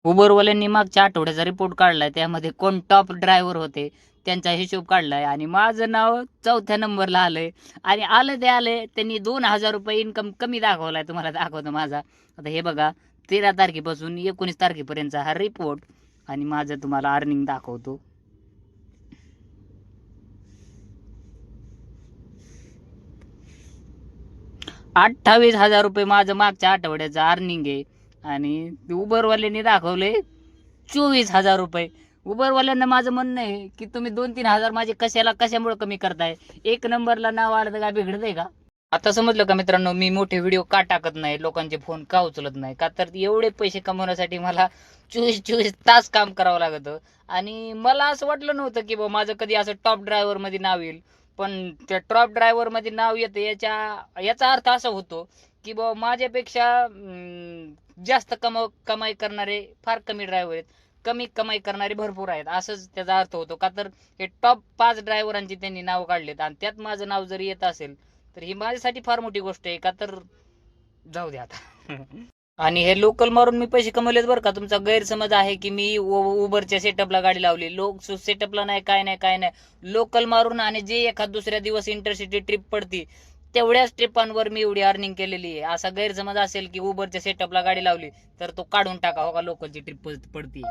उबरवाल्यांनी मागच्या आठवड्याचा रिपोर्ट काढलाय, त्यामध्ये कोण टॉप ड्रायव्हर होते त्यांचा हिशोब काढलाय आणि माझं नाव 4थ्या नंबरला आलंय. आणि आलं ते आले, त्यांनी 2000 रुपये इन्कम कमी दाखवलाय. तुम्हाला दाखवतो माझा. आता हे बघा, 13 तारखेपासून 19 तारखेपर्यंतचा हा रिपोर्ट आणि माझं तुम्हाला अर्निंग दाखवतो. 28,000 रुपये माझं मागच्या आठवड्याचं अर्निंग आहे. आणि उबरवाल्यांनी दाखवले 24,000 रुपये. उबरवाल्यांना माझं म्हणणं आहे की तुम्ही 2-3 हजार माझे कशामुळे कमी करताय? एक नंबरला नाव आलं तर काय बिघडतंय का? आता समजलं का मित्रांनो, मी मोठे व्हिडिओ का टाकत नाही, लोकांचे फोन का उचलत नाही? का तर एवढे पैसे कमवण्यासाठी मला 24-24 तास काम करावं लागतं. आणि मला असं वाटलं नव्हतं की माझं कधी असं टॉप ड्रायव्हर मध्ये नाव येईल. पण त्या टॉप ड्रायव्हर मध्ये नाव येतं याचा अर्थ असा होतो की माझ्यापेक्षा जास्त कमाई करणारे फार कमी ड्रायव्हर आहेत, कमी कमाई करणारे भरपूर आहेत, असंच त्याचा अर्थ होतो. का तर हे टॉप 5 ड्रायव्हरांची त्यांनी नाव काढलेत आणि त्यात माझं नाव जरी येत असेल तर ही माझ्यासाठी फार मोठी गोष्ट आहे. का तर जाऊ द्या आता. आणि हे लोकल मारून मी पैसे कमवलेत बरं का. तुमचा गैरसमज आहे की मी उबरच्या सेटअपला गाडी लावली. सेटअपला नाही, काय नाही, काय नाही, लोकल मारून आणि जे एखाद दुसऱ्या दिवस इंटरसिटी ट्रिप पडती तेवढ्याच ट्रिपांवर मी एवढी अर्निंग केलेली आहे. असा गैरसमज असेल की उबरच्या सेटअपला गाडी लावली तर तो काढून टाका, हो का लोकलची ट्रिप पडती.